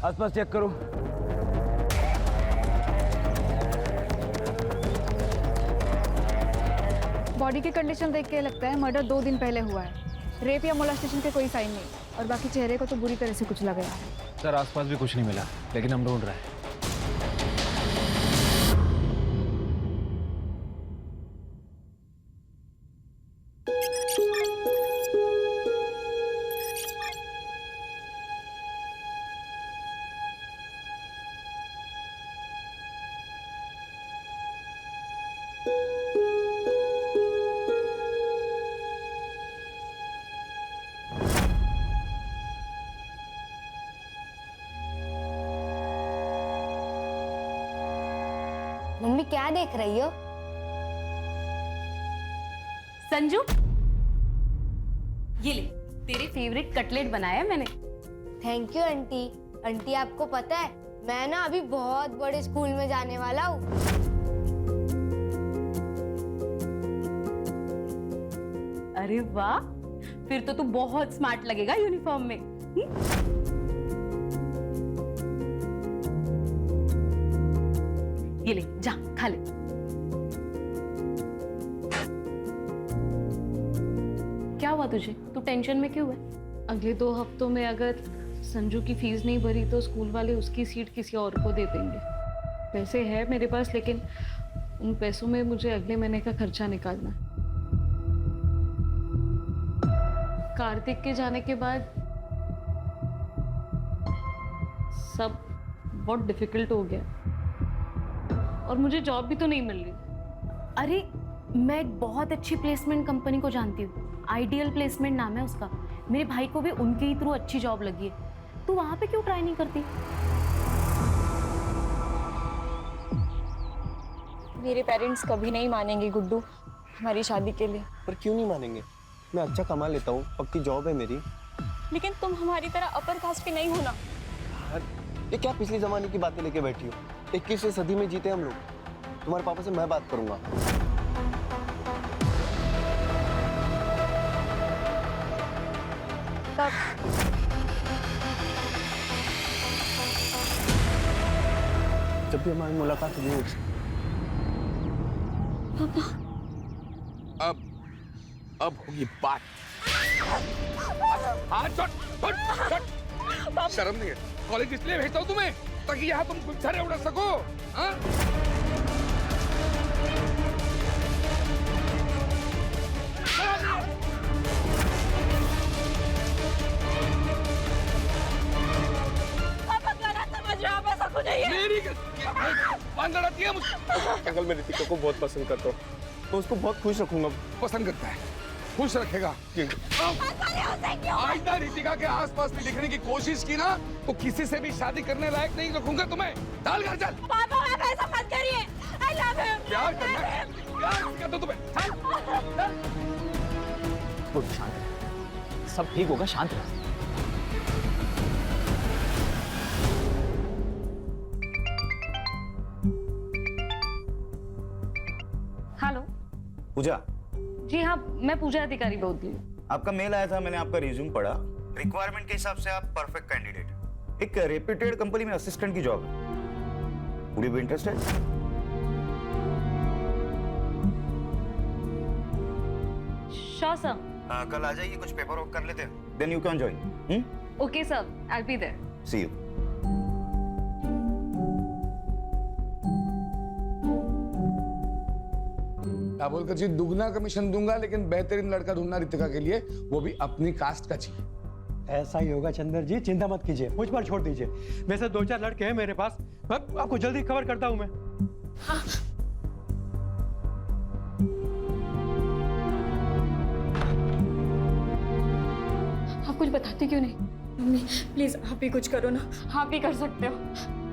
आसपास चेक करो। बॉडी की कंडीशन देख के लगता है मर्डर 2 दिन पहले हुआ है। रेप या मोलेस्टेशन के कोई साइन नहीं और बाकी चेहरे को तो बुरी तरह से कुचला गया है। सर आसपास भी कुछ नहीं मिला, लेकिन हम ढूंढ रहे हैं। मम्मी क्या देख रही हो? संजू, ये ले, तेरे फेवरेट कटलेट बनाया है मैंने। Thank you aunty. आंटी आपको पता है मैं ना अभी बहुत बड़े स्कूल में जाने वाला हूँ। अरे वाह, फिर तो तू बहुत स्मार्ट लगेगा यूनिफॉर्म में। ये ले, जा खा ले। क्या हुआ तुझे? तू टेंशन में क्यों है? अगले 2 हफ्तों में अगर संजू की फीस नहीं भरी तो स्कूल वाले उसकी सीट किसी और को दे देंगे। पैसे है मेरे पास, लेकिन उन पैसों में मुझे अगले महीने का खर्चा निकालना है। कार्तिक के जाने के बाद सब बहुत डिफिकल्ट हो गया और मुझे जॉब भी तो नहीं मिल रही। अरे, मैं एक बहुत अच्छी प्लेसमेंट कंपनी को जानती हूँ, आइडियल प्लेसमेंट नाम है उसका। मेरे भाई को भी उनके ही थ्रू अच्छी जॉब लगी है। तू वहां पे क्यों ट्राई नहीं करती? मेरे पेरेंट्स कभी नहीं मानेंगे गुड्डू हमारी शादी के लिए। पर क्यों नहीं मानेंगे? मैं अच्छा कमा लेता हूँ, पक्की जॉब है मेरी। लेकिन तुम हमारी तरह अपर कास्ट के नहीं हो ना। ये क्या पिछले जमाने की बातें लेके बैठी हो? 21वीं सदी में जीते हम लोग। तुम्हारे पापा से मैं बात करूंगा। जब भी हमारी मुलाकात हुई उससे। अब होगी बात। शर्म नहीं है? कॉलेज इसलिए भेजता हूँ तुम्हें ताकि यहाँ तुम गुच्छरे उड़ा सको। हाँ? मेरी लड़ाती है मुझे। अंकल मैं रितिका को बहुत पसंद करता हूँ, मैं उसको बहुत खुश रखूंगा। पसंद करता है, खुश रखेगा। आइंदा रितिका के आसपास भी दिखने की कोशिश की ना तो किसी से भी शादी करने लायक नहीं रखूंगा तुम्हें। डाल घर चल। पापा आप ऐसा मत करिए। I love him. प्यार करना है, प्यार करता तुम्हें। शांत रह, सब ठीक होगा, शांत रह। हेलो पूजा। जी हाँ, मैं पूजा अधिकारी बोल रही हूँ। आपका मेल आया था, मैंने आपका रिज्यूम पढ़ा। रिक्वायरमेंट के हिसाब से आप परफेक्ट कैंडिडेट। एक रेप्यूटेड कंपनी में असिस्टेंट की जॉब है। Would you be interested? Sure sir. कल आ जाइए, कुछ पेपर वर्क कर लेते हैं, then you can join. Okay sir, I will be there. See you. क्या बोलकर जी, दुगना कमीशन दूंगा, लेकिन बेहतरीन लड़का ढूंढना रितिका के लिए, वो भी अपनी कास्ट का चाहिए। ऐसा ही होगा चंदर जी, चिंता मत कीजिए, मुझ पर छोड़ दीजिए। वैसे 2-4 लड़के हैं मेरे पास, आपको जल्दी खबर करता हूं मैं। हाँ। आप कुछ बताते क्यों नहीं? मम्मी प्लीज आप भी कुछ करो ना। आप भी कर सकते हो।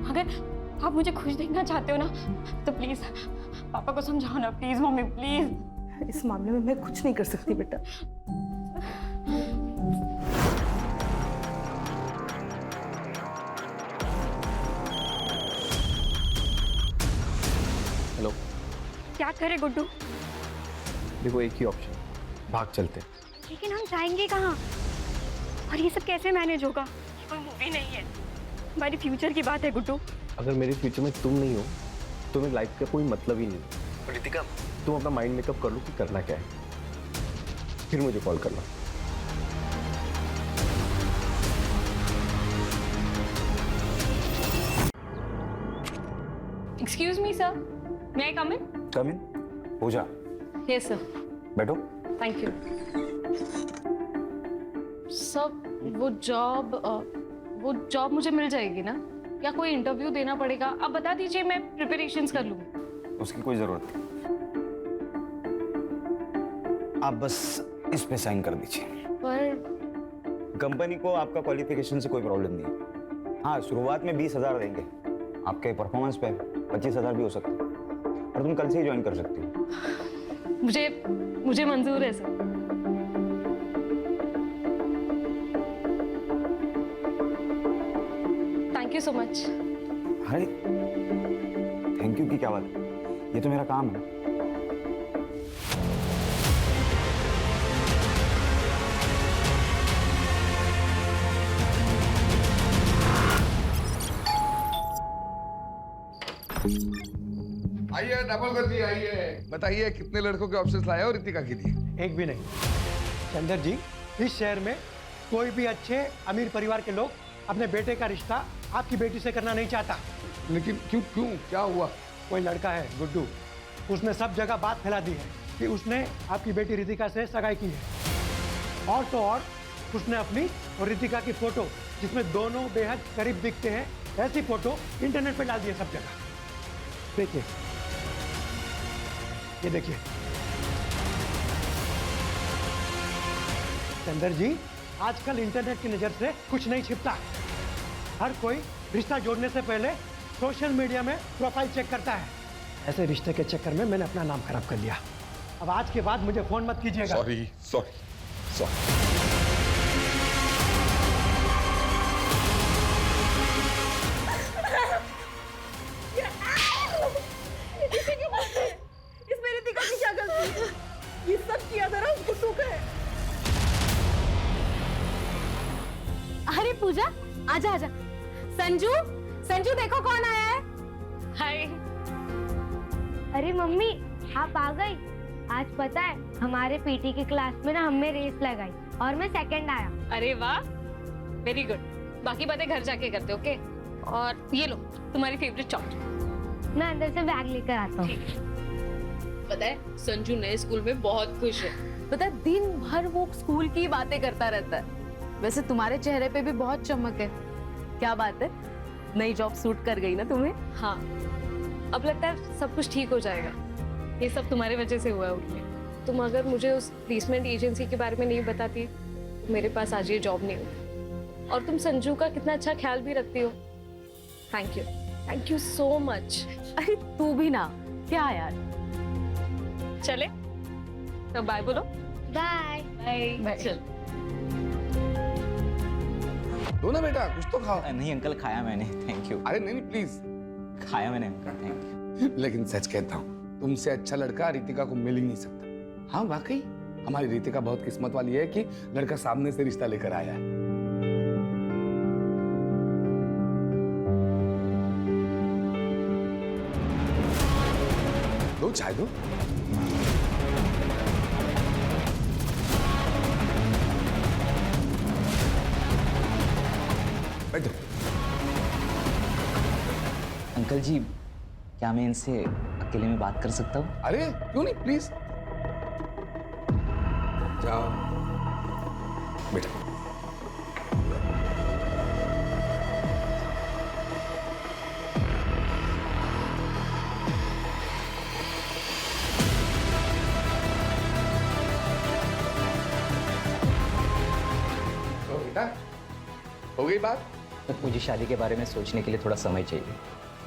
अगर आप मुझे खुश देखना चाहते हो ना तो प्लीज पापा को समझाओ ना, प्लीज मम्मी प्लीज। इस मामले में मैं कुछ नहीं कर सकती बेटा। हेलो। क्या करे गुड्डू? देखो एक ही ऑप्शन, भाग चलते। लेकिन हम जाएंगे कहाँ और ये सब कैसे मैनेज होगा? ये कोई मूवी नहीं है। हमारी फ्यूचर की बात है गुड्डू। अगर मेरे फ्यूचर में तुम नहीं हो तो मेरी लाइफ का कोई मतलब ही नहीं। रितिका, तुम अपना माइंड मेकअप कर लो कि करना क्या है, फिर मुझे कॉल करना। एक्सक्यूज मी सर, मे आई कम इन? कम इन। पूजा, यस सर। बैठो। Thank you sir. वो जॉब मुझे मिल जाएगी ना, या कोई इंटरव्यू देना पड़ेगा? आप बता दीजिए, मैं प्रिपरेशंस कर लूँगी। उसकी कोई जरूरत नहीं, आप बस इस पे साइन कर दीजिए। पर कंपनी को आपका क्वालिफिकेशन से कोई प्रॉब्लम नहीं है। हाँ, शुरुआत में 20,000 देंगे, आपके परफॉर्मेंस पे 25,000 भी हो सकता है, और तुम कल से ही ज्वाइन कर सकती हो। मुझे मंजूर है sir. Thank you so much. अरे थैंक यू की क्या बात है, ये तो मेरा काम है। आइए, डबल कर दिए, आइए। बताइए कितने लड़कों के ऑप्शंस लाए हो रितिका के लिए? एक भी नहीं। चंदर जी, इस शहर में कोई भी अच्छे अमीर परिवार के लोग अपने बेटे का रिश्ता आपकी बेटी से करना नहीं चाहता। लेकिन क्यों क्यों क्या हुआ? कोई लड़का है गुड्डू, उसने सब जगह बात फैला दी है कि उसने आपकी बेटी रितिका से सगाई की है। और तो और उसने अपनी और रितिका की फोटो, जिसमें दोनों बेहद करीब दिखते हैं, ऐसी फोटो इंटरनेट पे डाल दी है सब जगह। देखिए, ये देखिए। चंदर जी, आजकल इंटरनेट की नज़र से कुछ नहीं छिपता। हर कोई रिश्ता जोड़ने से पहले सोशल मीडिया में प्रोफाइल चेक करता है। ऐसे रिश्ते के चक्कर में मैंने अपना नाम खराब कर लिया। अब आज के बाद मुझे फोन मत कीजिएगा। Sorry sorry sorry. इसमें रितिका की क्या गलती है? ये सब किया था ना उस गुड्डू का है। अरे पूजा, आजा आजा। संजू, संजू देखो कौन आया है। हाय। अरे मम्मी, आप आ गई। आज पता है, हमारे पीटी की क्लास में ना हमने रेस लगाई और मैं सेकंड आया। अरे वाह, वेरी गुड। बाकी बातें घर जाके करते, ओके? और ये लो तुम्हारी फेवरेट चॉकलेट। मैं अंदर से बैग लेकर आता हूँ। पता है, संजू नए स्कूल में बहुत खुश है। पता है, दिन भर वो स्कूल की बातें करता रहता है। वैसे तुम्हारे चेहरे पे भी बहुत चमक है। क्या बात है, नई जॉब सूट कर गई ना तुम्हें? हाँ, अब लगता है सब कुछ ठीक हो जाएगा। ये सब तुम्हारे वजह से हुआ है उनमें। तुम अगर मुझे उस प्लेसमेंट एजेंसी के बारे में नहीं बताती तो मेरे पास आज ये जॉब नहीं होती। और तुम संजू का कितना अच्छा ख्याल भी रखती हो। Thank you so much. अरे तू भी ना, क्या यार। चले तो बाय बोलो। Bye bye. चल। दो ना बेटा, कुछ तो खाओ। नहीं अंकल, खाया मैंने, थैंक यू। अरे नहीं प्लीज। खाया मैंने अंकल, थैंक यू। लेकिन सच कहता हूँ, तुमसे अच्छा लड़का रितिका को मिल ही नहीं सकता। हाँ वाकई, हमारी रितिका बहुत किस्मत वाली है कि लड़का सामने से रिश्ता लेकर आया है। दो चाय दो। बैठो। अंकल जी, क्या मैं इनसे अकेले में बात कर सकता हूँ? अरे क्यों नहीं, प्लीज जाओ बेटा। तो बेटा, हो गई बात? तो मुझे शादी के बारे में सोचने के लिए थोड़ा समय चाहिए।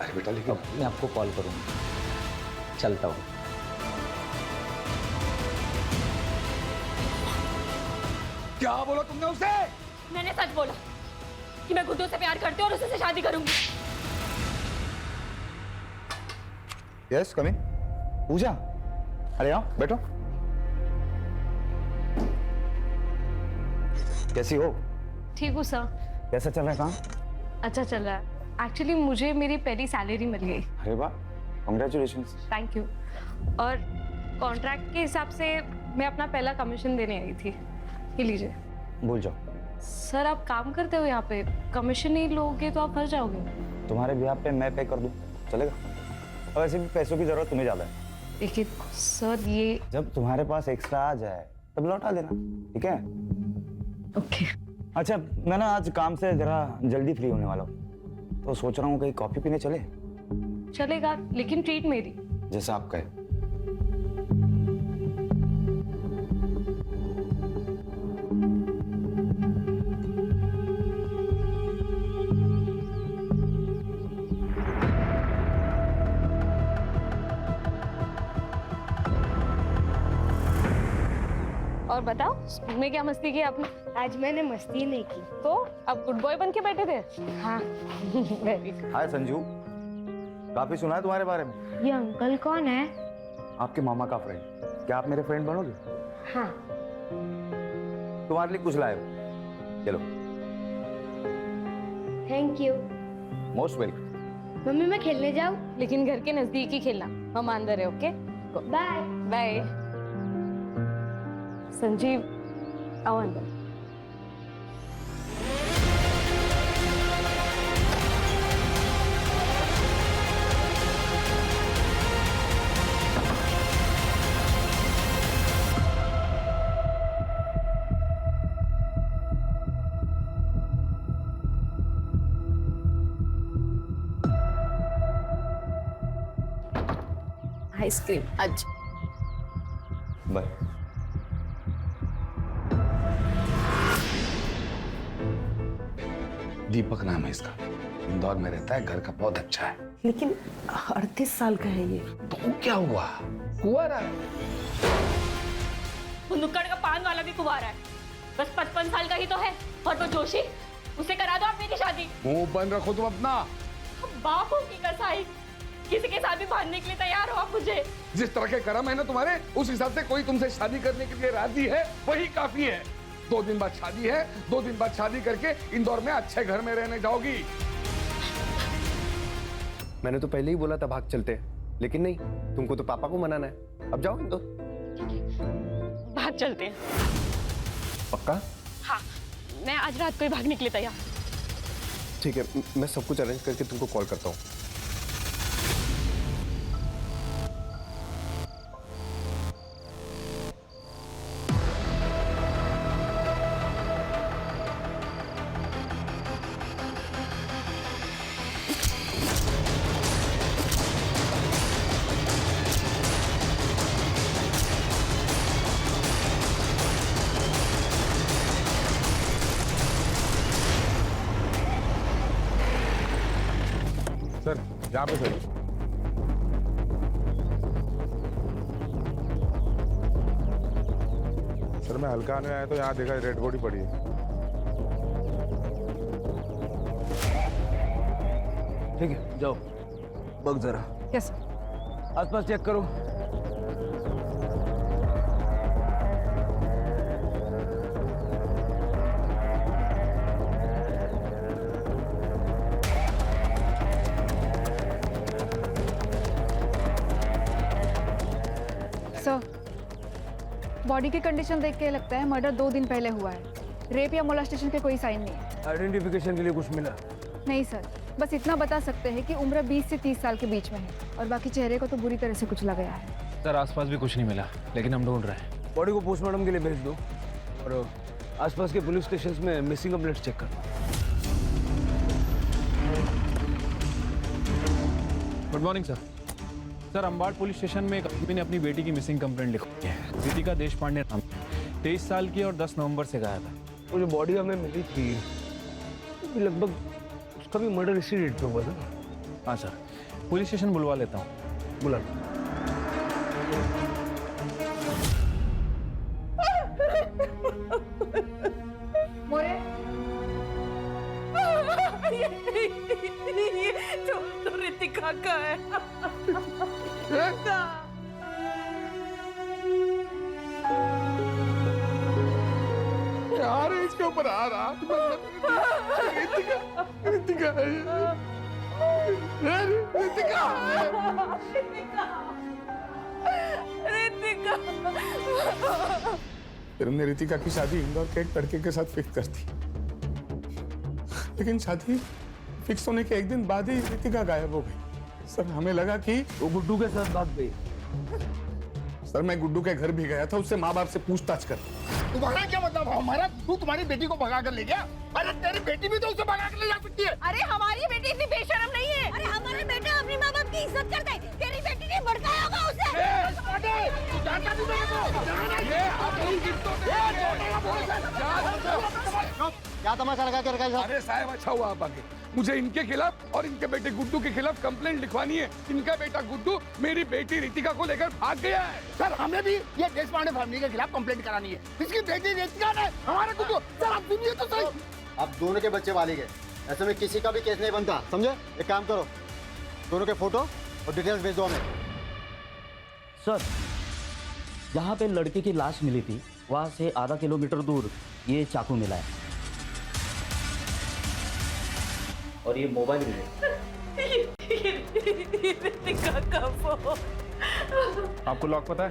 अरे बेटा, लेकिन अब मैं आपको कॉल करूँगा। चलता हूँ। क्या बोला तुमने उसे? मैंने सच बोला कि मैं गुड्डू से प्यार करती हूँ और उसी से शादी करूंगी। यस, कम इन। पूजा, अरे आओ, बैठो। कैसी हो? ठीक हूँ सर। कैसा चल रहा है काम? अच्छा चल रहा है। एक्चुअली मुझे मेरी पहली सैलरी मिल गई। अरे वाह, कॉन्ग्रेचुलेशंस। Thank you. और कॉन्ट्रैक्ट के हिसाब से मैं अपना पहला कमीशन देने आई थी। ये लीजिए। भूल जाओ। सर आप काम करते हो यहाँ पे, कमीशन नहीं लोगे तो आप फंस जाओगे। तुम्हारे बिहाफ पे मैं पे कर दूं, चलेगा? और वैसे भी पैसों की जरूरत तुम्हें ज्यादा है। देखिए सर ये जब तुम्हारे पास एक्स्ट्रा आ जाए तब लौटा देना, ठीक है? ओके। अच्छा, मैं ना आज काम से जरा जल्दी फ्री होने वाला हूँ, तो सोच रहा हूँ कहीं कॉफी पीने चले। चलेगा, लेकिन ट्रीट मेरी। जैसा आप कहे। और बताओ स्कूल में क्या मस्ती की आपने? आज मैंने मस्ती नहीं की। तो अब गुड बॉय बन के बैठे थे? हाँ। Very good. हाय संजू, काफी सुना है तुम्हारे बारे में। ये अंकल कौन है? आपके मामा का फ्रेंड। क्या आप मेरे फ्रेंड बनोगे? हाँ। तुम्हारे लिए कुछ लाए हो, चलो। Thank you. Most welcome. Mummy मैं खेलने जाऊँ? लेकिन घर के नजदीक ही खेलना, हम अंदर है। Okay bye. बाय। संजीव आओ अंदर। आइसक्रीम आज। बाय। दीपक नाम है इसका, इंदौर में रहता है, घर का बहुत अच्छा है। लेकिन 38 साल का है ये। तो क्या हुआ, कुंवारा है। वो नुक्कड़ का पान वाला भी कुंवारा है, बस 55 साल का ही तो है। और वो जोशी, उसे करा दो आप मेरी शादी। मुंह बंद रखो तुम अपना। बापों की कसाई, किसी के साथ भी भागने के लिए तैयार हो आप मुझे। जिस तरह के कर्म है ना तुम्हारे, उस हिसाब से कोई तुमसे शादी करने के लिए राजी है वही काफी है। 2 दिन बाद शादी है, 2 दिन बाद शादी करके इंदौर में अच्छे घर में रहने जाओगी। मैंने तो पहले ही बोला था भाग चलते, लेकिन नहीं, तुमको तो पापा को मनाना है। अब जाओ इंदौर। भाग चलते हैं। पक्का? हाँ, मैं आज रात को ही भागने के लिए तैयार। ठीक है, मैं सब कुछ अरेंज करके तुमको कॉल करता हूँ। सर यहाँ पे सर। सर मैं हल्का आने आया तो यहाँ देखा रेड बॉडी पड़ी है। ठीक है जाओ, बग जरा। यस आसपास चेक करो। सर, बॉडी की कंडीशन देख के लगता है मर्डर 2 दिन पहले हुआ है। रेप या मोलेस्टेशन के कोई साइन नहीं है। आइडेंटिफिकेशन के लिए कुछ मिला? नहीं सर, बस इतना बता सकते हैं कि उम्र 20 से 30 साल के बीच में है और बाकी चेहरे को तो बुरी तरह से कुचला गया है। सर आसपास भी कुछ नहीं मिला, लेकिन हम ढूंढ रहे हैं। बॉडी को पोस्टमार्टम के लिए भेज दो और आसपास के पुलिस स्टेशन में मिसिंग कंप्लेंट चेक करो। Good morning sir. Sir Ambad police station में एक आदमी ने अपनी बेटी की मिसिंग कंप्लेंट लिखी है। रितिका देशपांडे नाम, 23 साल की और 10 नवंबर से गायब है। वो जो बॉडी हमें मिली थी लगभग उसका भी मर्डर इसी डेट पे हुआ था। हाँ सर, पुलिस स्टेशन बुलवा लेता हूँ। बुला। मोरे तो रितिका का है। यार इसके ऊपर आ रहा। रितिका, रितिका है ये। रितिका फिर हमने रितिका की शादी इंदौर के एक लड़के के साथ फिक्स कर दी, लेकिन शादी फिक्स होने के एक दिन बाद ही रितिका गायब हो गई। सर हमें लगा कि वो गुड्डू के साथ भाग गई। सर मैं गुड्डू के घर भी गया था, उससे माँ बाप से पूछताछ कर। तुम्हारा क्या मतलब? हमारा तू तुम्हारी बेटी को भगा कर ले गया? अरे तेरी बेटी भी तो उसे भगा कर ले जा सकती है। अरे हमारी बेटी इतनी बेशरम नहीं है। अरे हमारे बेटा अपने माँ बाप की इज्जत करता है, तेरी बेटी ने भड़काया होगा उसे। क्या तमाशा लगा के रखा है? अरे साहब अच्छा हुआ आप आगे। मुझे इनके खिलाफ और इनके बेटे गुड्डू के खिलाफ कंप्लेंट लिखवानी है। इनका बेटा गुड्डू मेरी बेटी रितिका को लेकर भाग गया है। सर हमें भी ये देशपांडे फैमिली के खिलाफ कंप्लेंट करानी है। इसकी बेटी रितिका ने हमारे गुड्डू। सर आप सुनिए तो सही। अब दोनों के बच्चे वाले गए, ऐसे में किसी का भी केस नहीं बनता, समझे? एक काम करो, दोनों के फोटो और डिटेल्स भेज दो हमें। सर, जहाँ पे लड़के की लाश मिली थी वहाँ से आधा किलोमीटर दूर ये चाकू मिला है और ये मोबाइल भी है। रितिका का फोन। आपको लॉक पता है?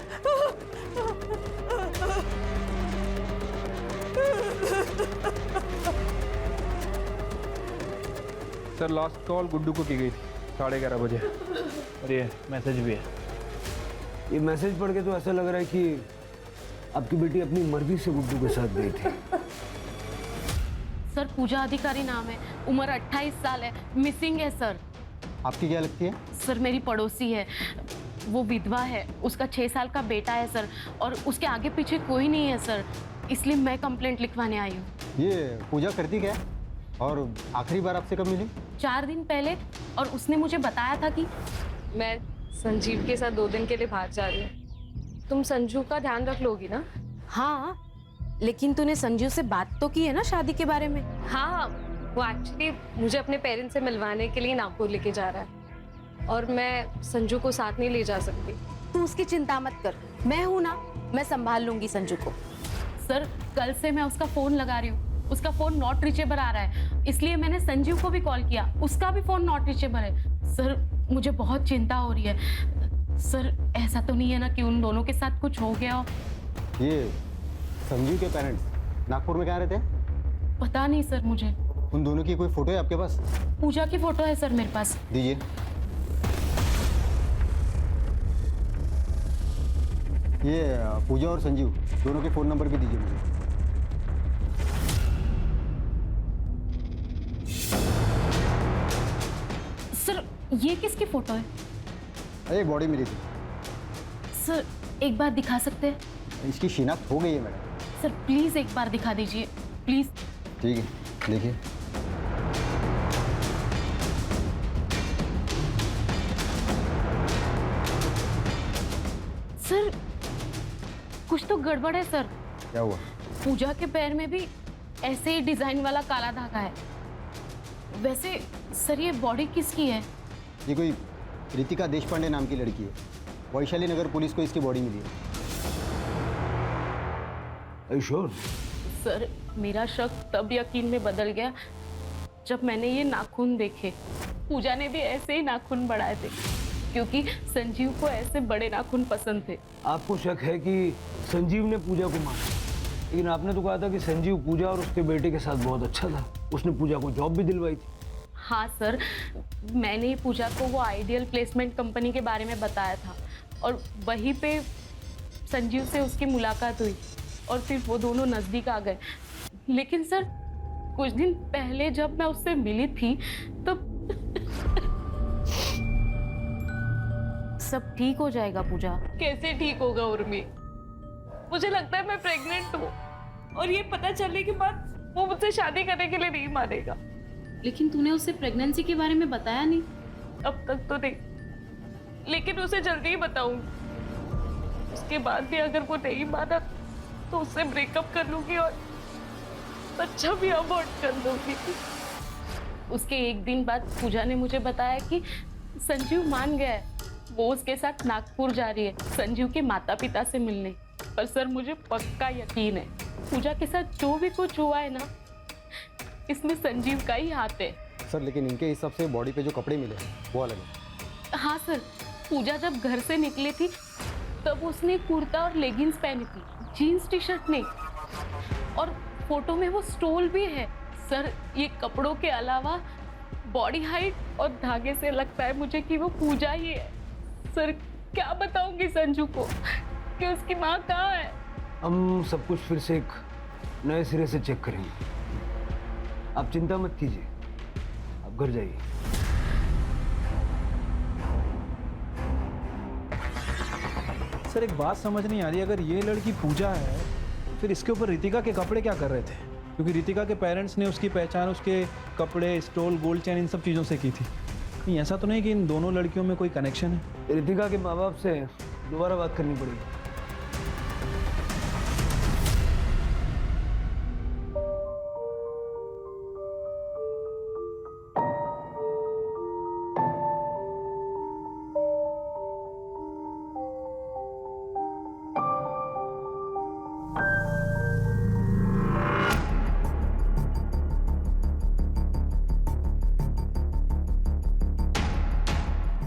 सर लास्ट कॉल गुड्डू को की गई थी 11:30 बजे और ये मैसेज भी है। ये मैसेज पढ़ के तो ऐसा लग रहा है कि आपकी बेटी अपनी मर्जी से गुड्डू के साथ गई थी। सर पूजा अधिकारी नाम है, उम्र 28 साल है, मिसिंग है सर। आपकी क्या लगती है? सर मेरी पड़ोसी है, वो विधवा है, उसका 6 साल का बेटा है सर, और उसके आगे पीछे कोई नहीं है सर, इसलिए मैं कंप्लेंट लिखवाने आई हूँ। ये पूजा करती क्या है और आखिरी बार आपसे कब मिली? 4 दिन पहले, और उसने मुझे बताया था कि मैं संजीव के साथ 2 दिन के लिए बाहर जा रही हूँ। तुम संजू का ध्यान रख लोगी ना? हाँ, लेकिन तूने संजू से बात तो की है ना शादी के बारे में? हाँ, वो एक्चुअली मुझे अपने पेरेंट्स से मिलवाने के लिए नागपुर लेके जा रहा है और मैं संजू को साथ नहीं ले जा सकती। तू उसकी चिंता मत कर, मैं हूं ना, मैं संभाल लूंगी संजू को। सर कल से मैं उसका फोन लगा रही हूँ, उसका फोन नॉट रीचेबल आ रहा है, इसलिए मैंने संजीव को भी कॉल किया, उसका भी फोन नॉट रीचेबल है। सर मुझे बहुत चिंता हो रही है। सर ऐसा तो नहीं है ना कि उन दोनों के साथ कुछ हो गया हो? ये संजीव के पेरेंट्स नागपुर में कहाँ रहते हैं? पता नहीं सर मुझे। उन दोनों की कोई फोटो है आपके पास? पूजा की फोटो है सर मेरे पास। दीजिए। ये पूजा और संजीव दोनों के फोन नंबर भी दीजिए मुझे। सर ये किसकी फोटो है? अरे बॉडी मिली थी। सर एक बार दिखा सकते हैं? इसकी शिनाख्त हो गई है मैडम। सर प्लीज एक बार दिखा दीजिए प्लीज। ठीक है, देखिए। सर कुछ तो गड़बड़ है सर। क्या हुआ? पूजा के पैर में भी ऐसे ही डिजाइन वाला काला धागा है। वैसे सर ये बॉडी किसकी है? ये कोई रितिका देशपांडे नाम की लड़की है, वैशाली नगर पुलिस को इसकी बॉडी मिली है। श्योर? सर मेरा शक तब यकीन में बदल गया जब मैंने ये नाखून देखे। पूजा ने भी ऐसे ही नाखून बढ़ाए थे क्योंकि संजीव को ऐसे बड़े नाखून पसंद थे। आपको शक है कि संजीव ने पूजा को मारा, लेकिन आपने तो कहा था कि संजीव पूजा और उसके बेटे के साथ बहुत अच्छा था, उसने पूजा को जॉब भी दिलवाई थी। हाँ सर, मैंने ही पूजा को वो आइडियल प्लेसमेंट कंपनी के बारे में बताया था और वहीं पे संजीव से उसकी मुलाकात हुई और फिर वो दोनों नज़दीक आ गए। लेकिन सर कुछ दिन पहले जब मैं उससे मिली थी तो सब ठीक हो जाएगा पूजा। कैसे ठीक होगा उर्मी? मुझे लगता है मैं प्रेग्नेंट हूँ और ये पता चलने के बाद वो मुझसे शादी करने के लिए नहीं मानेगा। लेकिन तूने उससे प्रेगनेंसी के बारे में बताया नहीं। अब तक तो नहीं, लेकिन उसे जल्दी ही बताऊंगी। उसके बाद भी अगर वो नहीं माना तो उससे ब्रेकअप कर लूंगी और बच्चा भी अबॉर्ट कर लूंगी। उसके एक दिन बाद पूजा ने मुझे बताया कि संजीव मान गया है, वो उसके साथ नागपुर जा रही है संजीव के माता पिता से मिलने। पर सर मुझे पक्का यकीन है पूजा के साथ जो भी कुछ हुआ है ना, इसमें संजीव का ही हाथ है। सर लेकिन इनके हिसाब से बॉडी पे जो कपड़े मिले हैं वो अलग है। हाँ सर, पूजा जब घर से निकली थी तब उसने कुर्ता और लेगिंग्स पहनी थी, जीन्स टी शर्ट नहीं। और फोटो में वो स्टोल भी है। सर ये कपड़ों के अलावा बॉडी हाइट और धागे से लगता है मुझे कि वो पूजा ही है। सर क्या बताऊंगी संजू को कि उसकी माँ कहाँ है। हम सब कुछ फिर से एक नए सिरे से चेक करेंगे, आप चिंता मत कीजिए, आप घर जाइए। सर एक बात समझ नहीं आ रही, अगर ये लड़की पूजा है फिर इसके ऊपर रितिका के कपड़े क्या कर रहे थे? क्योंकि रितिका के पेरेंट्स ने उसकी पहचान उसके कपड़े, स्टोल, गोल्ड चेन इन सब चीज़ों से की थी। नहीं ऐसा तो नहीं कि इन दोनों लड़कियों में कोई कनेक्शन है? रितिका के माँ बाप से दोबारा बात करनी पड़ेगी।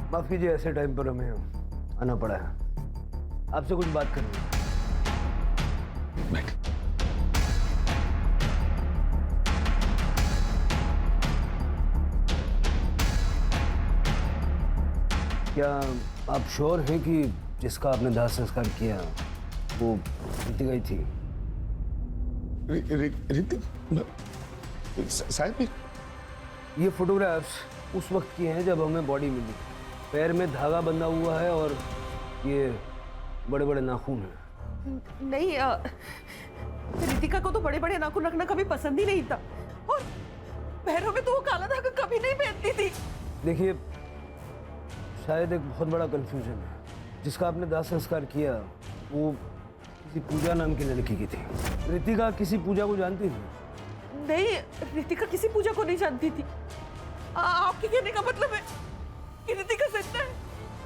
माफ कीजिए, ऐसे टाइम पर हमें आना पड़ा है, आपसे कुछ बात करनी है। क्या आप श्योर हैं कि जिसका आपने दाह संस्कार किया वो रितिका ही थी? साहब ये फोटोग्राफ्स उस वक्त की हैं जब हमें बॉडी मिली। पैर में धागा बंधा हुआ है और ये बड़े बड़े नाखून हैं। नहीं, रितिका को तो बड़े बड़े नाखून रखना कभी पसंद ही नहीं था, और पैरों में तो वो काला धागा कभी नहीं पहनती थी। देखिए, शायद एक बहुत बड़ा कंफ्यूजन है। जिसका आपने दाह संस्कार किया वो किसी पूजा नाम की लड़की की थी। रितिका किसी पूजा को जानती थी? नहीं, रितिका किसी पूजा को नहीं जानती थी। आपके कहने का मतलब है कि रितिका सच है?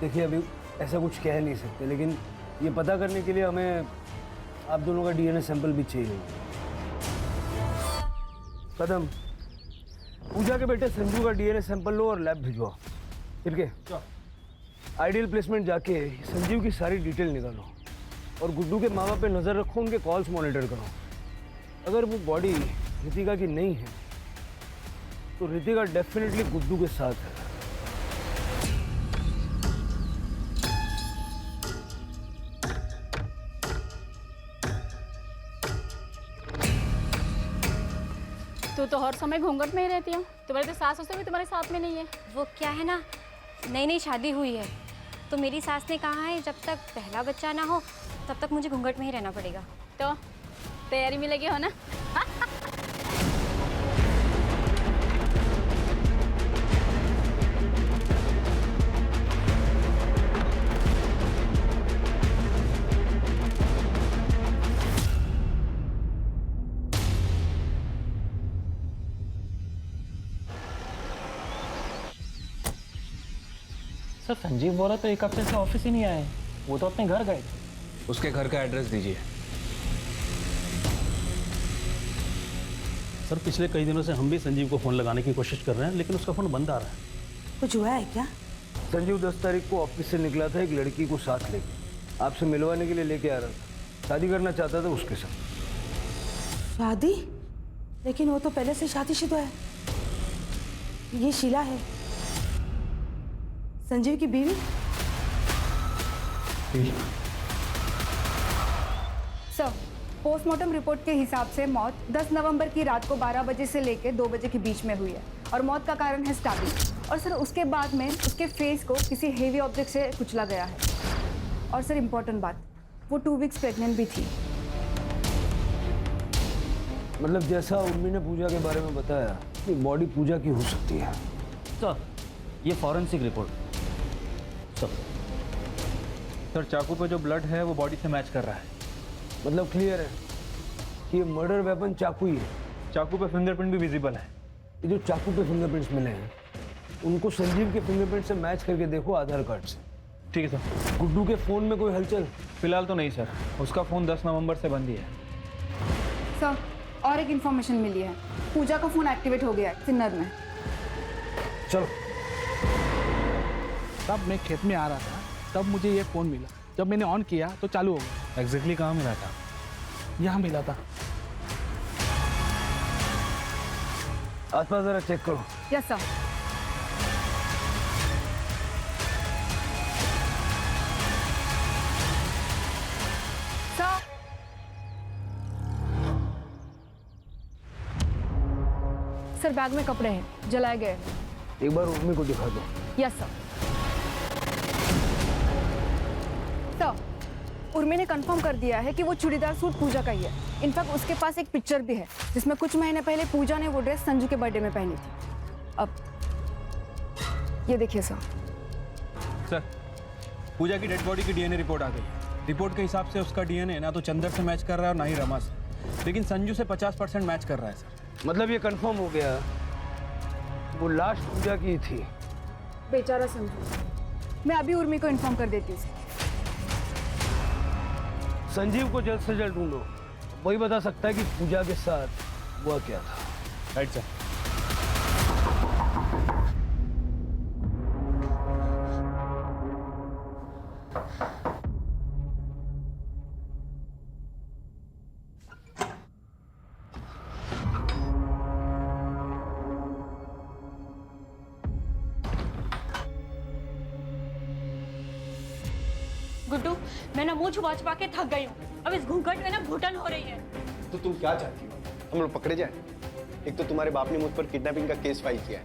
देखिए, अभी ऐसा कुछ कह नहीं सकते, लेकिन ये पता करने के लिए हमें आप दोनों का डीएनए सैंपल भी चाहिए। कदम, पूजा के बेटे संजू का डीएनए सैंपल लो और लैब भिजवाओ। ठीक है? आइडियल प्लेसमेंट जाके संजीव की सारी डिटेल निकालो और गुड्डू के माँ बाप पे नज़र रखो, उनके कॉल्स मॉनिटर करो। अगर वो बॉडी रितिका की नहीं है तो रितिका डेफिनेटली गुड्डू के साथ है। तू तो हर समय घूंघट में ही रहती हो, तुम्हारे तो सास ससुर भी तुम्हारे साथ में नहीं है। वो क्या है ना, नई नई शादी हुई है तो मेरी सास ने कहा है जब तक पहला बच्चा ना हो तब तक मुझे घूंघट में ही रहना पड़ेगा। तो तैयारी में लगे हो ना? सर संजीव बोला तो एक हफ्ते से ऑफिस ही नहीं आए, वो तो अपने घर गए। उसके घर का एड्रेस दीजिए। सर पिछले कई दिनों से हम भी संजीव को फ़ोन लगाने की कोशिश कर रहे हैं, लेकिन उसका फ़ोन बंद आ रहा है। कुछ हुआ है क्या? संजीव 10 तारीख को ऑफिस से निकला था एक लड़की को साथ लेके, आपसे मिलवाने के लिए लेके आ रहा था। शादी करना चाहता था उसके साथ। शादी? लेकिन वो तो पहले से शादीशुदा है। ये शीला है, संजीव की बीवी। सर, पोस्टमार्टम रिपोर्ट के हिसाब से मौत 10 नवंबर की रात को 12 बजे से लेकर 2 बजे के बीच में हुई है और मौत का कारण है स्टैबिंग। और सर उसके बाद में उसके फेस को किसी हेवी ऑब्जेक्ट से कुचला गया है। और सर इम्पोर्टेंट बात, वो 2 वीक्स प्रेग्नेंट भी थी। मतलब जैसा उर्मी ने पूजा के बारे में बताया कि बॉडी पूजा की हो सकती है। सर ये फॉरेंसिक रिपोर्ट। सर चाकू पे जो ब्लड है वो बॉडी से मैच कर रहा है। मतलब क्लियर है कि ये मर्डर वेपन चाकू ही है। चाकू पे फिंगरप्रिंट भी विजिबल है। ये जो चाकू पे फिंगरप्रिंट्स मिले हैं उनको संजीव के फिंगरप्रिंट से मैच करके देखो आधार कार्ड से। ठीक है सर। गुड्डू के फ़ोन में कोई हलचल? फिलहाल तो नहीं सर, उसका फ़ोन 10 नवंबर से बंद ही है। सर, और एक इन्फॉर्मेशन मिली है। पूजा का फ़ोन एक्टिवेट हो गया है सिन्नर में। चलो। तब मैं खेत में आ रहा था, तब मुझे ये फ़ोन मिला। जब मैंने ऑन किया तो चालू हो गया। एग्जैक्टली कहाँ मिला था? यहाँ मिला था। आसपास जरा चेक करो। Yes sir. सर, बैग में कपड़े हैं, जलाए गए हैं। एक बार उर्मी को दिखा दो। Yes sir. सर, उर्मी ने कंफर्म कर दिया है कि वो चूड़ीदार सूट पूजा का ही है। इनफैक्ट उसके पास एक पिक्चर भी है जिसमें कुछ महीने पहले पूजा ने वो ड्रेस संजू के बर्थडे में पहनी थी। अब ये देखिए सर। सर, पूजा की डेड बॉडी की डीएनए रिपोर्ट आ गई। रिपोर्ट के हिसाब से उसका डीएनए ना तो चंदर से मैच कर रहा है और ना ही रमा से, लेकिन संजू से 50% मैच कर रहा है सर। मतलब ये कंफर्म हो गया वो लाश पूजा की थी। बेचारा संजू। मैं अभी उर्मी को इन्फॉर्म कर देती हूँ। संजीव को जल्द से जल्द ढूंढो, वही बता सकता है कि पूजा के साथ हुआ क्या था। Right sir. गुड्डू, मैं ना मुंह छुपा छुपा के थक गई हूँ। अब इस घूंघट में ना घुटन हो रही है। तो तुम क्या चाहती हो? हम लोग पकड़े जाए? एक तो तुम्हारे बाप ने मुझ पर किडनैपिंग का केस फाइल किया है,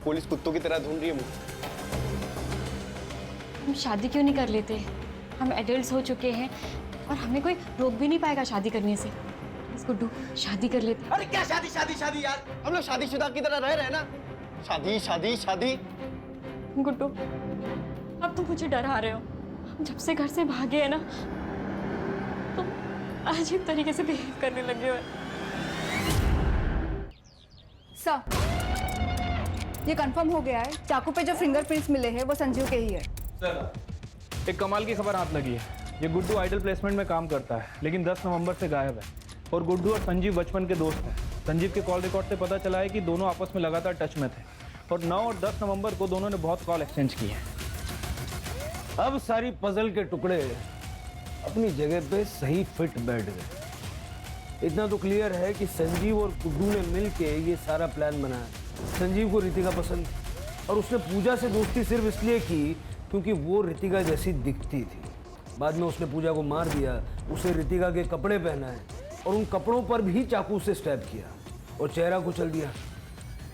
पुलिस कुत्तों की तरह ढूंढ रही है मुझे। हम शादी क्यों नहीं कर लेते? हम एडल्ट्स हो चुके हैं और हमें कोई रोक भी नहीं पाएगा शादी करने से। बस गुड्डू, शादी कर लेते। अरे क्या शादी शादी शादी यार, हम लोग शादीशुदा की तरह रह रहे हैं ना। शादी शादी शादी। गुड्डू, अब तुम मुझे डरा रहे हो। जब से घर से भागे है ना, तुम अजीब तरीके से बिहेव करने लगे हो। सर, ये कंफर्म हो गया है, चाकू पे जो फिंगरप्रिंट्स मिले हैं वो संजीव के ही है। सर, एक कमाल की खबर हाथ लगी है। ये गुड्डू आइडल प्लेसमेंट में काम करता है, लेकिन 10 नवंबर से गायब है। और गुड्डू और संजीव बचपन के दोस्त हैं। संजीव के कॉल रिकॉर्ड से पता चला है कि दोनों आपस में लगातार टच में थे और 9 और 10 नवंबर को दोनों ने बहुत कॉल एक्सचेंज किए हैं। अब सारी पजल के टुकड़े अपनी जगह पे सही फिट बैठ गए। इतना तो क्लियर है कि संजीव और गुड्डू ने मिलके ये सारा प्लान बनाया। संजीव को रितिका पसंद और उसने पूजा से दोस्ती सिर्फ इसलिए की क्योंकि वो रितिका जैसी दिखती थी। बाद में उसने पूजा को मार दिया, उसे रितिका के कपड़े पहनाए और उन कपड़ों पर भी चाकू से स्टैब किया और चेहरा कुचल दिया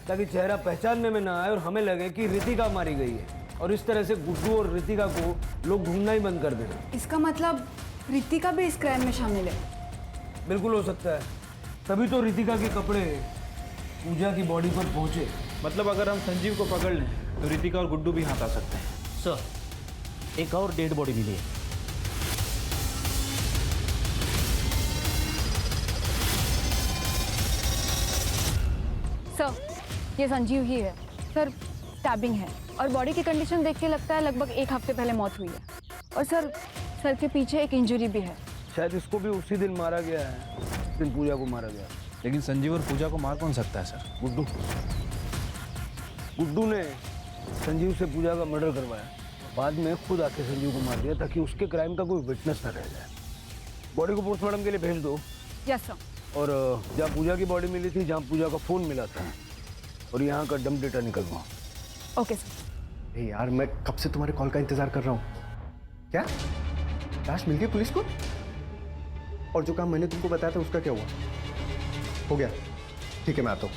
ताकि चेहरा पहचानने में ना आए और हमें लगे कि रितिका मारी गई है। और इस तरह से गुड्डू और रितिका को लोग ढूंढना ही बंद कर देना। इसका मतलब रितिका भी इस क्राइम में शामिल है? बिल्कुल हो सकता है, तभी तो रितिका के कपड़े पूजा की बॉडी पर पहुंचे। मतलब अगर हम संजीव को पकड़ लें तो रितिका और गुड्डू भी हाथ आ सकते हैं। सर, एक और डेड बॉडी मिली है। सर, ये संजीव ही है। सर, स्टैबिंग है और बॉडी की कंडीशन देख के लगता है लगभग 1 हफ्ते पहले मौत हुई है। और सर के पीछे एक इंजरी भी है। शायद इसको भी उसी दिन मारा गया है जिस दिन पूजा को मारा गया। लेकिन संजीव और पूजा को मार कौन सकता है सर? गुड्डू ने संजीव से पूजा का मर्डर करवाया, बाद में खुद आके संजीव को मार दिया ताकि उसके क्राइम का कोई विटनेस न रह जाए। बॉडी को पोस्टमार्टम के लिए भेज दो। Yes sir. और जहाँ पूजा की बॉडी मिली थी, जहाँ पूजा का फ़ोन मिला था, और यहाँ का डंप डेटा निकलवाओ। Okay sir. यार, मैं कब से तुम्हारे कॉल का इंतजार कर रहा हूँ। क्या लाश मिल गई पुलिस को? और जो काम मैंने तुमको बताया था उसका क्या हुआ? हो गया? ठीक है, मैं आता हूँ।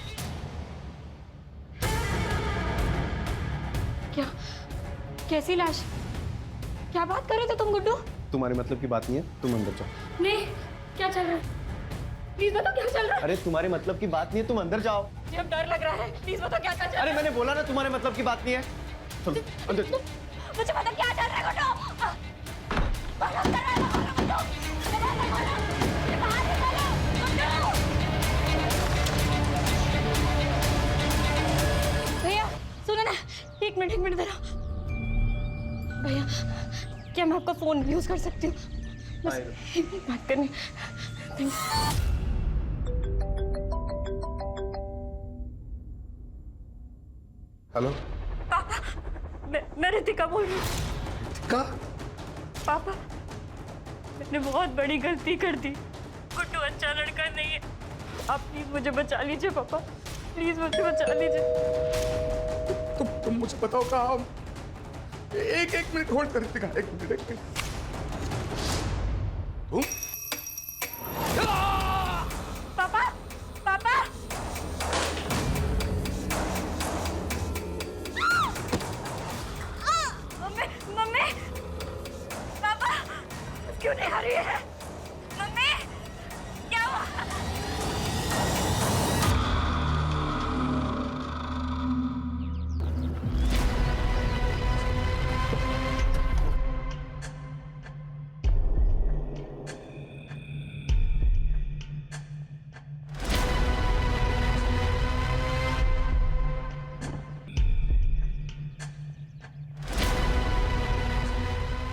क्या? कैसी लाश? क्या बात कर रहे थे तुम गुड्डू? तुम्हारे मतलब की बात नहीं है, तुम अंदर जाओ। नहीं, क्या चल रहा है? प्लीज बताओ क्या चल रहा है? अरे तुम्हारे मतलब की बात नहीं है, तुम अंदर जाओ। मुझे अब डर लग रहा है। प्लीज बताओ क्या चल रहा है? अरे मैंने बोला ना तुम्हारे मतलब की बात नहीं है। चलो अंदर चलो। मुझे पता क्या चल रहा है गुड्डू। भैया सुनो ना, एक मिनट जरा। भैया, क्या मैं आपका फोन यूज कर सकती हूँ? बस एक बात करनी। हेलो पापा, मैं रितिका बोल रही हूँ। रितिका? पापा, मैंने बहुत बड़ी गलती कर दी। गुड्डू अच्छा लड़का नहीं है। आप प्लीज मुझे बचा लीजिए पापा, प्लीज मुझे बचा लीजिए। तुम मुझे बताओ कहाँ हम? एक मिनट होल्ड कर रितिका, एक मिनट। तुम? पापा, पापा, मम्मी, पापा, क्यों नहीं आ रही है? मम्मी, क्या हुआ?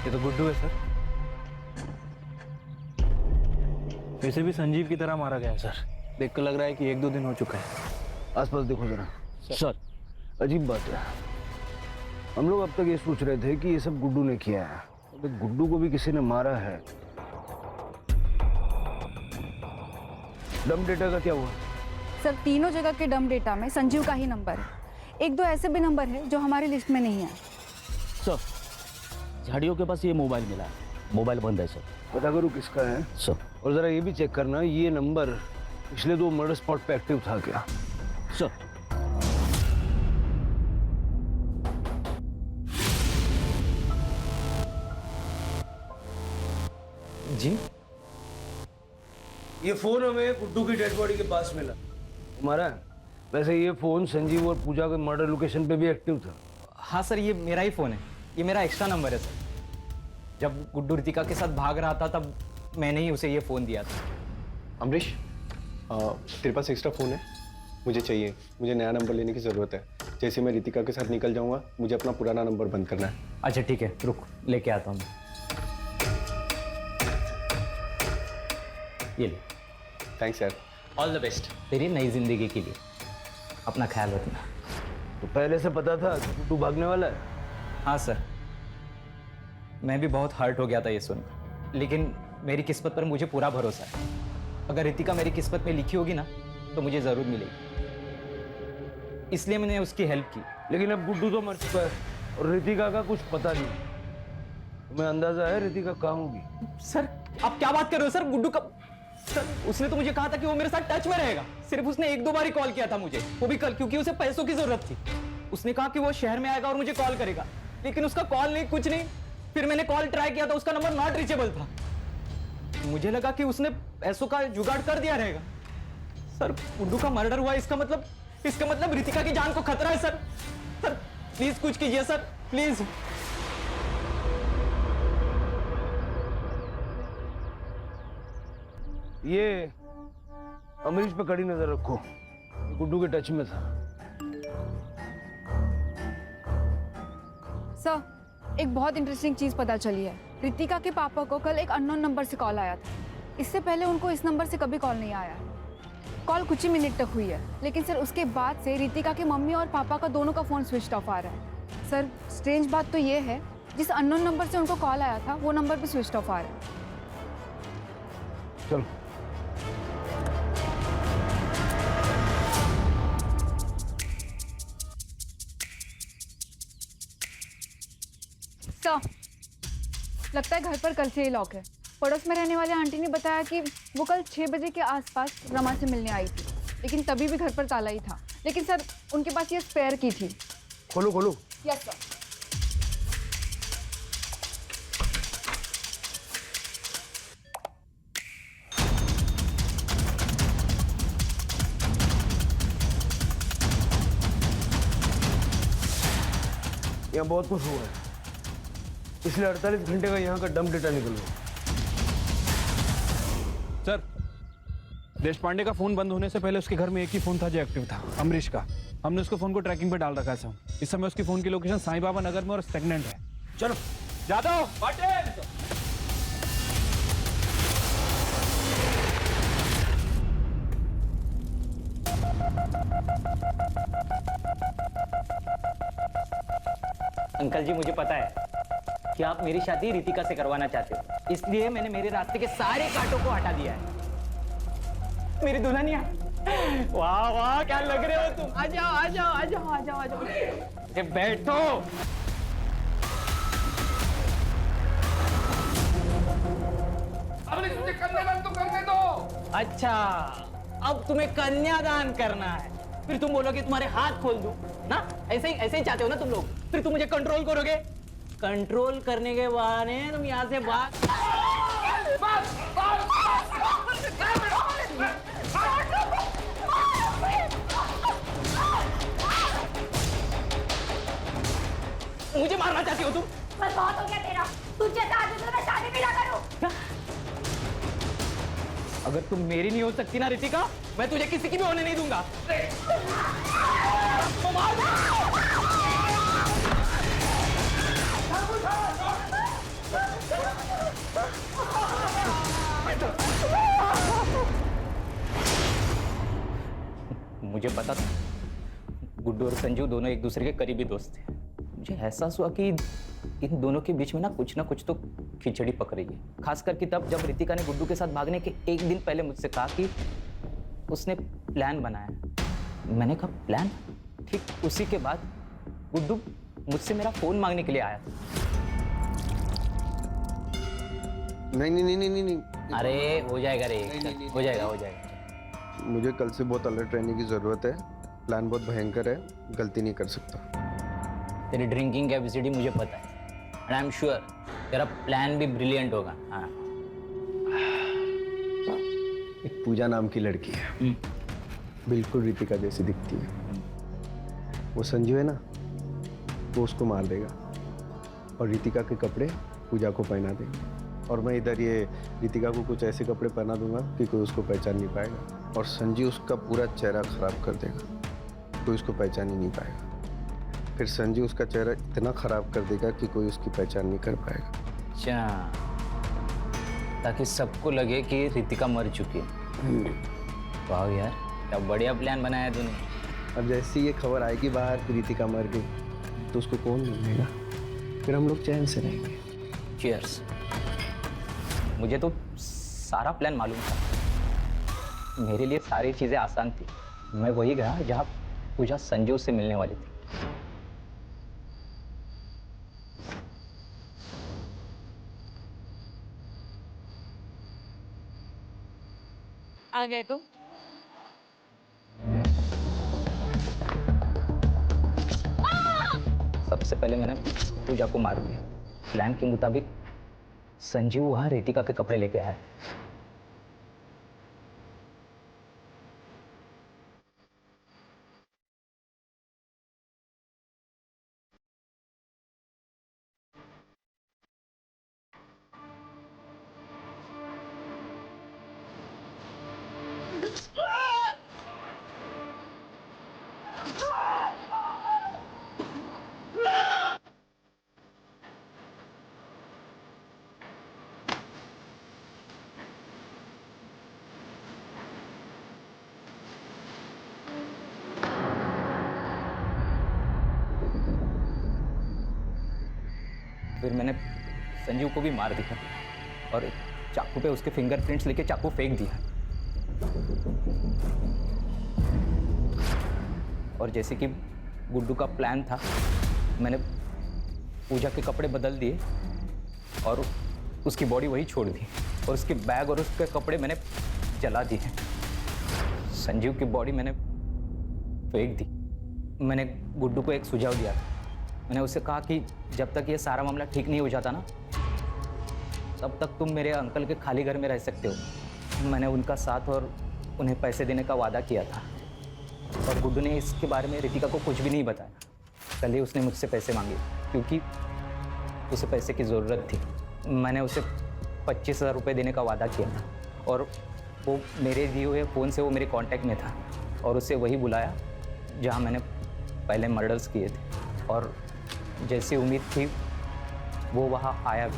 ये तो गुड्डू है सर। वैसे भी संजीव की तरह मारा गया है सर। देखकर लग रहा है कि 1-2 दिन हो चुका है। आसपास देखो जरा। सर, अजीब बात है, हम लोग अब तक ये सोच रहे थे कि ये सब गुड्डू ने किया है, तो गुड्डू को भी किसी ने मारा है। डम डेटा का क्या हुआ? सर, तीनों जगह के डम डेटा में संजीव का ही नंबर है। 1-2 ऐसे भी नंबर है जो हमारी लिस्ट में नहीं है। सर, झाड़ियों के पास ये मोबाइल मिला है। मोबाइल बंद है सर। पता करो किसका है सर। और जरा ये भी चेक करना ये नंबर पिछले 2 मर्डर स्पॉट पे एक्टिव था क्या? सर, जी, ये फोन हमें गुड्डू की डेड बॉडी के पास मिला। हमारा है। वैसे ये फोन संजीव और पूजा के मर्डर लोकेशन पे भी एक्टिव था। हाँ सर, ये मेरा ही फ़ोन है। ये मेरा एक्स्ट्रा नंबर है सर। जब गुड्डू रितिका के साथ भाग रहा था तब मैंने ही उसे ये फ़ोन दिया था। अमरीश, तेरे पास एक्स्ट्रा फ़ोन है? मुझे चाहिए, मुझे नया नंबर लेने की ज़रूरत है। जैसे मैं रितिका के साथ निकल जाऊंगा मुझे अपना पुराना नंबर बंद करना है। अच्छा ठीक है, रुक लेके आता हूँ। ये ले। थैंक्स यार। ऑल द बेस्ट तेरी नई ज़िंदगी के लिए। अपना ख्याल रखना। तो पहले से पता था कि गुड्डू भागने वाला है? हाँ सर, मैं भी बहुत हर्ट हो गया था ये सुन, लेकिन मेरी किस्मत पर मुझे पूरा भरोसा है। अगर रितिका मेरी किस्मत में लिखी होगी ना तो मुझे ज़रूर मिलेगी, इसलिए मैंने उसकी हेल्प की। लेकिन अब गुड्डू तो मर चुका है और रितिका का कुछ पता नहीं। तुम्हें अंदाजा है रितिका कहाँ होगी? सर, आप क्या बात कर रहे हो सर? गुड्डू का सर, उसने तो मुझे कहा था कि वो मेरे साथ टच में रहेगा। सिर्फ उसने 1-2 बार ही कॉल किया था मुझे, वो भी कल, क्योंकि उसे पैसों की जरूरत थी। उसने कहा कि वो शहर में आएगा और मुझे कॉल करेगा, लेकिन उसका कॉल नहीं, कुछ नहीं। फिर मैंने कॉल ट्राई किया था, उसका नंबर नॉट रीचेबल था। मुझे लगा कि उसने पैसों का जुगाड़ कर दिया रहेगा। सर, गुड्डू का मर्डर हुआ, इसका मतलब रितिका की जान को खतरा है सर। सर प्लीज कुछ कीजिए सर, प्लीज। ये अमरीश पे कड़ी नजर रखो, गुड्डू के टच में था। सर, एक बहुत इंटरेस्टिंग चीज़ पता चली है। रितिका के पापा को कल एक अननोन नंबर से कॉल आया था। इससे पहले उनको इस नंबर से कभी कॉल नहीं आया है। कॉल कुछ ही मिनट तक हुई है, लेकिन सर उसके बाद से रितिका के मम्मी और पापा का दोनों का फ़ोन स्विच ऑफ आ रहा है। सर, स्ट्रेंज बात तो ये है, जिस अननोन नंबर से उनको कॉल आया था वो नंबर भी स्विच ऑफ आ रहा है। चलो। सर, लगता है घर पर कल से ही लॉक है। पड़ोस में रहने वाले आंटी ने बताया कि वो कल 6 बजे के आसपास रमा से मिलने आई थी, लेकिन तभी भी घर पर ताला ही था। लेकिन सर, उनके पास ये स्पेयर की थी। खोलो खोलो। Yes sir. यहाँ बहुत कुछ हुआ है। पिछले 48 घंटे का यहाँ का डम डेटा निकलो। सर, देश पांडे का फोन बंद होने से पहले उसके घर में एक ही फोन था जो एक्टिव था, अमरीश का। हमने उसके फोन को ट्रैकिंग पे डाल रखा है सर। इस समय उसकी फोन की लोकेशन साईं बाबा नगर में और स्टेगनेंट है। चलो जादव, पाटिल। अंकल जी मुझे पता है कि आप मेरी शादी रितिका से करवाना चाहते हो, इसलिए मैंने मेरे रास्ते के सारे कांटों को हटा दिया है। मेरी दुल्हनिया, वाह वाह क्या लग रहे हो तुम। आ जाओ आ जाओ आ जाओ आ जाओ आ जाओ, अरे बैठो। अब तुझे कन्यादान तो करने दो। अच्छा, अब तुम्हें कन्यादान करना है, फिर तुम बोलोगे तुम्हारे हाथ खोल दूं ना? ऐसे ही चाहते हो ना तुम लोग? फिर तुम मुझे कंट्रोल करोगे, कंट्रोल करने के बहाने तुम यहाँ से भाग। मुझे मारना चाहती हो तुम? बस बहुत हो गया तेरा, तुझे आदमी तो मैं शादी भी ना करूं। क्या? अगर तुम मेरी नहीं हो सकती ना रितिका, मैं तुझे किसी की भी होने नहीं दूंगा। मुझे पता था गुड्डू और संजू दोनों एक दूसरे के करीबी दोस्त थे। मुझे एहसास हुआ कि इन दोनों के बीच में ना कुछ तो खिचड़ी पक रही है। खास करके तब जब रितिका ने गुड्डू के साथ भागने के एक दिन पहले मुझसे कहा कि उसने प्लान बनाया। मैंने कहा प्लान? ठीक उसी के बाद गुड्डू मुझसे मेरा फोन मांगने के लिए आया था। नहीं। अरे हो जाएगा रे, हो जाएगा। मुझे कल से बहुत अलर्ट रहने की जरूरत है। प्लान बहुत भयंकर है, गलती नहीं कर सकता। तेरी ड्रिंकिंग कैपेसिटी मुझे पता है, एंड आई एम श्योर तेरा प्लान भी ब्रिलियंट होगा। हाँ। एक पूजा नाम की लड़की है, बिल्कुल रितिका जैसी दिखती है। वो संजू है ना, वो उसको मार देगा और रितिका के कपड़े पूजा को पहना देगा। और मैं इधर ये रितिका को कुछ ऐसे कपड़े पहना दूंगा कि कोई उसको पहचान नहीं पाएगा। और संजू उसका पूरा चेहरा खराब कर देगा, कोई उसको पहचान ही नहीं पाएगा। फिर संजू उसका चेहरा इतना खराब कर देगा कि कोई उसकी पहचान नहीं कर पाएगा। अच्छा, ताकि सबको लगे कि रितिका मर चुकी है। वाह यार, क्या बढ़िया प्लान बनाया तूने। अब जैसे ये खबर आएगी बाहर कि रितिका मर गई तो उसको कौन मिलेगा, फिर हम लोग चैन से रहेंगे। चीयर्स। मुझे तो सारा प्लान मालूम था, मेरे लिए सारी चीजें आसान थी। मैं वही गया जहाँ पूजा संजू से मिलने वाली थी। आ गए तुम? सबसे पहले मैंने पूजा को मार दिया। प्लान के मुताबिक संजीव वहां रितिका के कपड़े लेके आया। फिर मैंने संजीव को भी मार दिया और चाकू पे उसके फिंगरप्रिंट्स लेके चाकू फेंक दिया। और जैसे कि गुड्डू का प्लान था, मैंने पूजा के कपड़े बदल दिए और उसकी बॉडी वही छोड़ दी और उसके बैग और उसके कपड़े मैंने जला दिए। संजीव की बॉडी मैंने फेंक दी। मैंने गुड्डू को एक सुझाव दिया था। मैंने उससे कहा कि जब तक ये सारा मामला ठीक नहीं हो जाता ना, तब तक तुम मेरे अंकल के खाली घर में रह सकते हो। मैंने उनका साथ और उन्हें पैसे देने का वादा किया था और गुड्डू ने इसके बारे में रितिका को कुछ भी नहीं बताया। कल ही उसने मुझसे पैसे मांगे क्योंकि उसे पैसे की ज़रूरत थी। मैंने उसे 25,000 रुपये देने का वादा किया था और वो मेरे दिए हुए फ़ोन से वो मेरे कांटेक्ट में था और उसे वही बुलाया जहाँ मैंने पहले मर्डर्स किए थे। और जैसी उम्मीद थी वो वहाँ आया भी।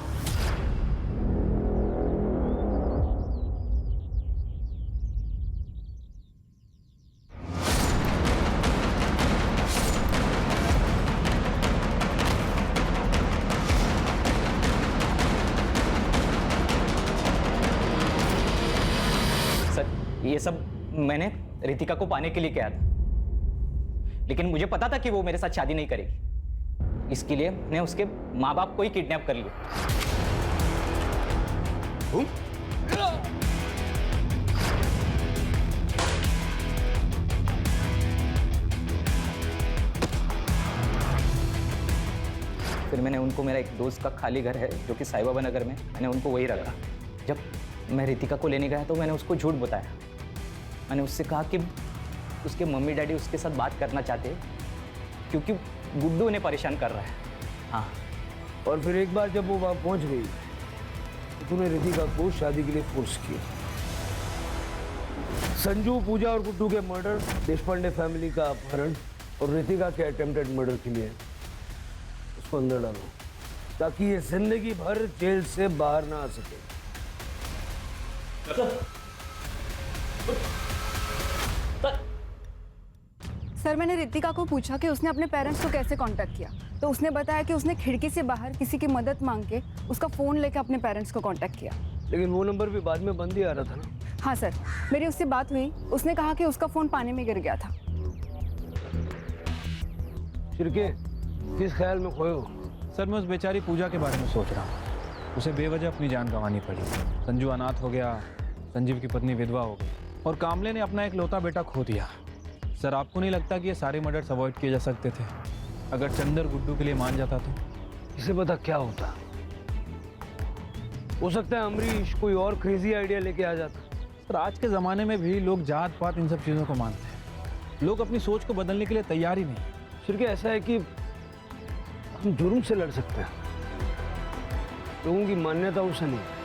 ये सब मैंने रितिका को पाने के लिए किया था, लेकिन मुझे पता था कि वो मेरे साथ शादी नहीं करेगी। इसके लिए मैंने उसके माँ बाप को ही किडनैप कर लिया। फिर मैंने उनको, मेरा एक दोस्त का खाली घर है जो कि साई बाबा नगर में, मैंने उनको वही रखा। जब मैं रितिका को लेने गया तो मैंने उसको झूठ बताया। मैंने उससे कहा कि उसके मम्मी डैडी उसके साथ बात करना चाहते हैं क्योंकि गुड्डू उन्हें परेशान कर रहा है। हाँ, और फिर एक बार जब वो वहाँ पहुँच गई तो तूने रितिका को शादी के लिए फोर्स किया। संजू, पूजा और गुड्डू के मर्डर, देशपांडे फैमिली का अपहरण और रितिका के अटेम्प्टेड मर्डर के लिए उसको अंदर डालो ताकि ये जिंदगी भर जेल से बाहर ना आ सके। सर, मैंने रितिका को पूछा कि उसने अपने पेरेंट्स को कैसे कांटेक्ट किया, तो उसने बताया कि उसने खिड़की से बाहर किसी की मदद मांग के उसका फ़ोन लेकर अपने पेरेंट्स को कांटेक्ट किया। लेकिन वो नंबर भी बाद में बंद ही आ रहा था ना। हाँ सर, मेरी उससे बात हुई। उसने कहा कि उसका फ़ोन पानी में गिर गया था। शिरके, किस ख्याल में खोए हो? सर, मैं उस बेचारी पूजा के बारे में सोच रहा हूँ। उसे बेवजह अपनी जान गंवानी पड़ी। संजू अनाथ हो गया, संजीव की पत्नी विधवा हो गई और कामले ने अपना एक लौता बेटा खो दिया। सर, आपको नहीं लगता कि ये सारे मर्डर्स अवॉइड किए जा सकते थे अगर चंदर गुड्डू के लिए मान जाता तो? इसे पता क्या होता, हो सकता है अमरीश कोई और क्रेजी आइडिया लेके आ जाता। सर, आज के ज़माने में भी लोग जात पात इन सब चीज़ों को मानते हैं। लोग अपनी सोच को बदलने के लिए तैयार ही नहीं। सिर्फ ऐसा है कि हम जुर्म से लड़ सकते हैं, लोगों की मान्यताओं से नहीं।